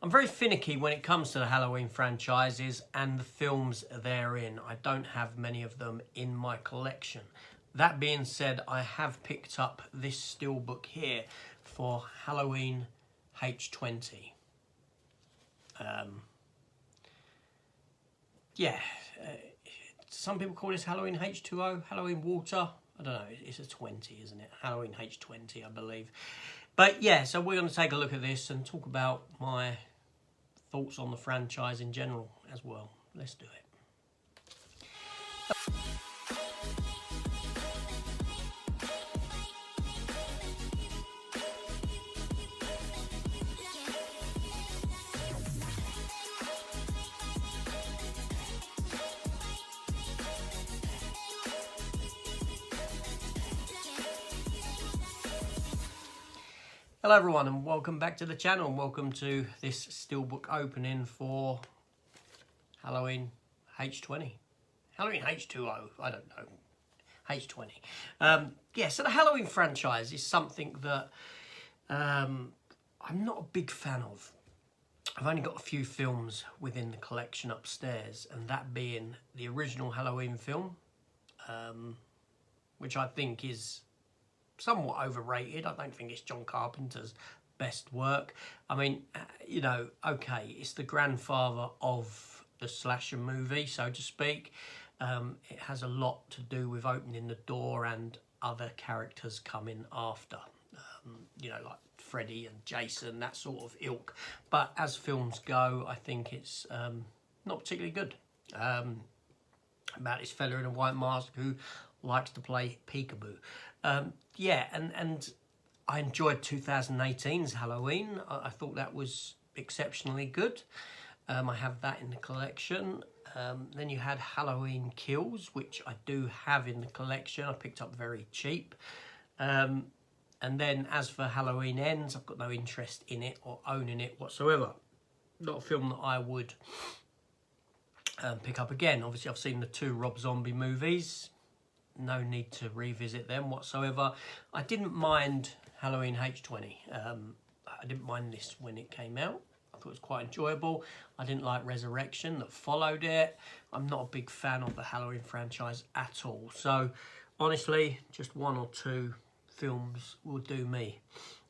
I'm very finicky when it comes to the Halloween franchises and the films therein. I don't have many of them in my collection. That being said, I have picked up this Steelbook here for Halloween H20. Some people call this Halloween H2O, Halloween Water. I don't know, it's a 20, isn't it? Halloween H20, I believe. But yeah, so we're going to take a look at this and talk about my thoughts on the franchise in general as well. Let's do it. Hello everyone and welcome back to the channel and welcome to this Steelbook opening for Halloween H20. Halloween H2O, I don't know. H20. Yeah, so the Halloween franchise is something that I'm not a big fan of. I've only got a few films within the collection upstairs, and that being the original Halloween film, which I think is somewhat overrated. I don't think it's John Carpenter's best work. I mean, you know, okay, it's the grandfather of the slasher movie, so to speak. It has a lot to do with opening the door and other characters coming after. You know, like Freddy and Jason, that sort of ilk. But as films go, I think it's not particularly good. About this fella in a white mask who likes to play peekaboo. Yeah, and I enjoyed 2018's Halloween. I thought that was exceptionally good. I have that in the collection. Then you had Halloween Kills, which I do have in the collection. I picked up very cheap. And then as for Halloween Ends, I've got no interest in it or owning it whatsoever. Not a film that I would pick up again. Obviously, I've seen the 2 Rob Zombie movies. No need to revisit them whatsoever. I didn't mind Halloween H20. I didn't mind this when it came out. I thought it was quite enjoyable. I didn't like Resurrection that followed it. I'm not a big fan of the Halloween franchise at all. So, honestly, just 1 or 2 films will do me.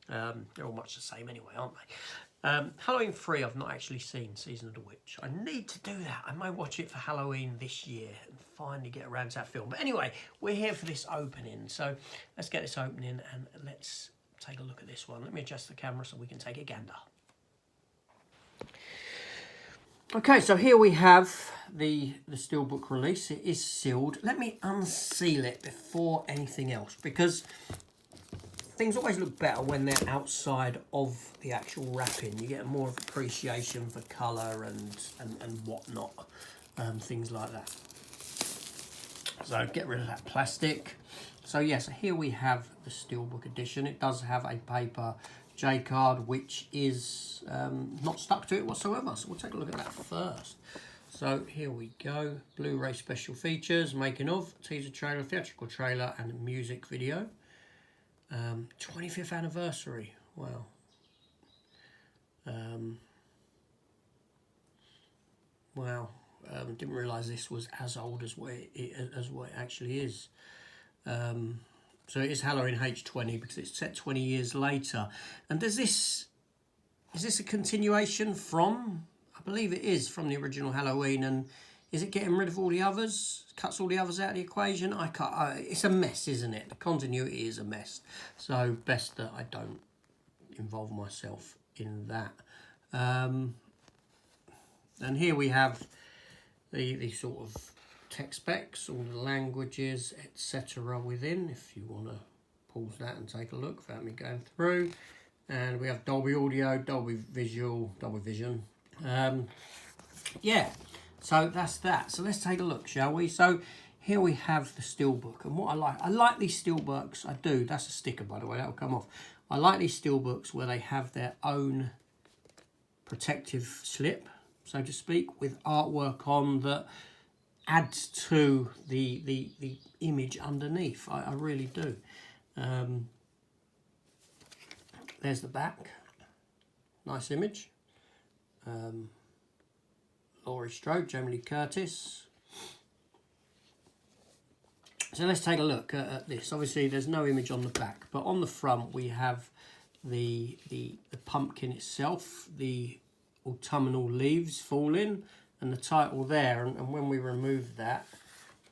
They're all much the same anyway, aren't they? Halloween 3 I've not actually seen, Season of the Witch. I need to do that. I may watch it for Halloween this year and finally get around to that film. But anyway, we're here for this opening. So let's get this opening and let's take a look at this one. Let me adjust the camera so we can take a gander. Okay, so here we have the Steelbook release. It is sealed. Let me unseal it before anything else, because things always look better when they're outside of the actual wrapping. You get more of appreciation for colour and whatnot, things like that. So get rid of that plastic. So yes, here we have the Steelbook edition. It does have a paper J-card, which is not stuck to it whatsoever. So we'll take a look at that first. So here we go. Blu-ray special features, making of, teaser trailer, theatrical trailer, and music video. 25th anniversary. Wow. Wow. Didn't realise this was as old as what it actually is. So it is Halloween H20 because it's set 20 years later. And does this, is this a continuation from, I believe it is, from the original Halloween, and is it getting rid of all the others? Cuts all the others out of the equation? I can't. It's a mess, isn't it? The continuity is a mess. So best that I don't involve myself in that. And here we have the sort of tech specs, all the languages, etc. within. If you want to pause that and take a look without me going through. And we have Dolby Audio, Dolby Visual, Dolby Vision. Yeah. So that's that. So let's take a look, shall we? So here we have the Steelbook. And what I like these Steelbooks. I do. That's a sticker, by the way. That'll come off. I like these Steelbooks where they have their own protective slip, so to speak, with artwork on that adds to the image underneath. I really do. There's the back. Nice image. Laurie Strode, Jamie Lee Curtis. So let's take a look at this. Obviously, there's no image on the back, but on the front we have the pumpkin itself, the autumnal leaves falling, and the title there. And when we remove that,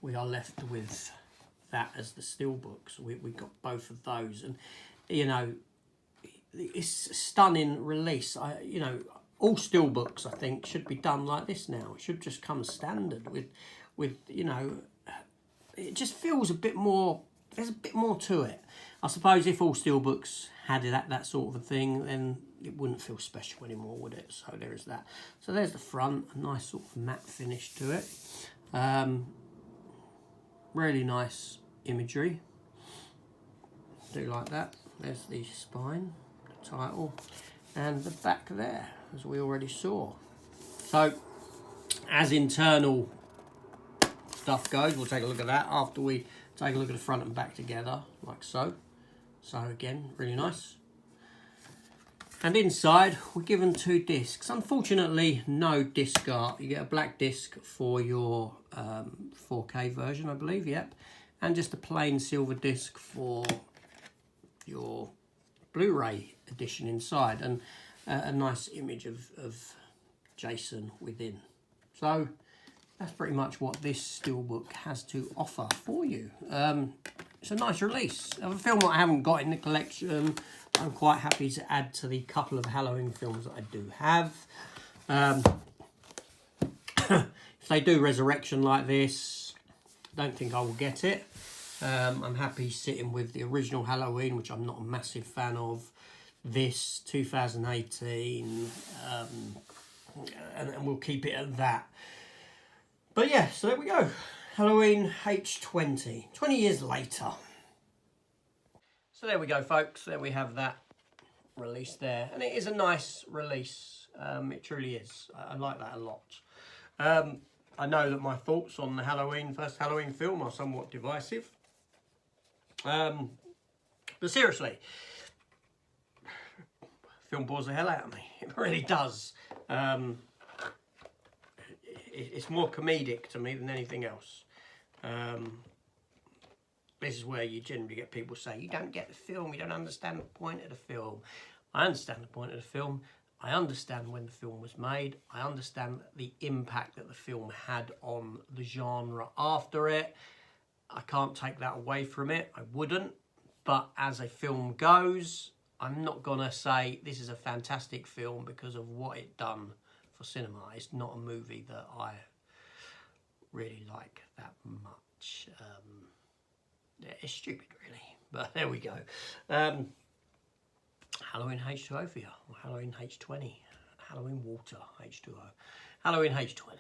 we are left with that as the steelbook. So we got both of those, and you know, it's a stunning release. You know, all steelbooks I think should be done like this now. It should just come standard with you know. It just feels a bit more, there's a bit more to it. I suppose if all steelbooks had that sort of a thing, then it wouldn't feel special anymore, would it? So there is that. So there's the front, a nice sort of matte finish to it. Really nice imagery. Do like that. There's the spine, the title, and the back there, as we already saw. So, as internal stuff goes, we'll take a look at that after we take a look at the front and back together, like so. So again, really nice. And inside, we're given 2 discs. Unfortunately, no disc art. You get a black disc for your 4K version, I believe, yep. And just a plain silver disc for your Blu-ray edition inside. And a nice image of Jason within. So that's pretty much what this steelbook has to offer for you. It's a nice release of a film that I haven't got in the collection. I'm quite happy to add to the couple of Halloween films that I do have. If they do Resurrection like this, I don't think I will get it. I'm happy sitting with the original Halloween, which I'm not a massive fan of. This 2018, and we'll keep it at that. But yeah, so there we go. Halloween H20, 20 years later. So there we go, folks. There we have that release there. And it is a nice release. It truly is. I like that a lot. I know that my thoughts on the first Halloween film are somewhat divisive. But seriously, film bores the hell out of me. It really does. It's more comedic to me than anything else. This is where you generally get people say, you don't get the film, you don't understand the point of the film. I understand the point of the film. I understand when the film was made. I understand the impact that the film had on the genre after it. I can't take that away from it. I wouldn't. But as a film goes, I'm not going to say this is a fantastic film because of what it done for cinema. It's not a movie that I really like that much. Yeah, it's stupid, really. But there we go. Halloween H2O for you, or Halloween H20, Halloween Water H2O, Halloween H20.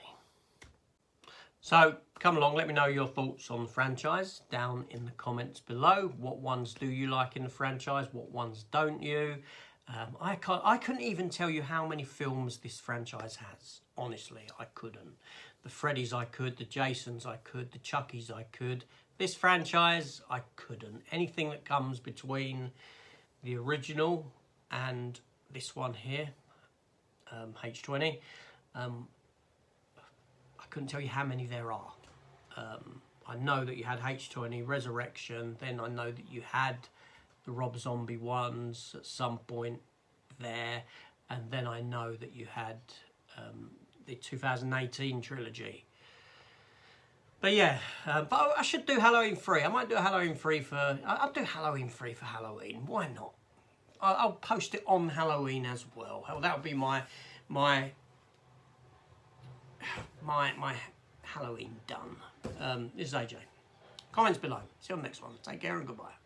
So come along, let me know your thoughts on the franchise down in the comments below. What ones do you like in the franchise? What ones don't you? I couldn't even tell you how many films this franchise has. Honestly, I couldn't. The Freddys I could, the Jasons I could, the Chuckies I could. This franchise, I couldn't. Anything that comes between the original and this one here, H20, I couldn't tell you how many there are. I know that you had H20, Resurrection, then I know that you had the Rob Zombie ones at some point there, and then I know that you had the 2018 trilogy. But yeah, but I should do Halloween 3. I might do a Halloween 3 for... I'll do Halloween 3 for Halloween. Why not? I'll post it on Halloween as well. That would be my Halloween done. This is AJ. Comments below. See you on the next one. Take care and goodbye.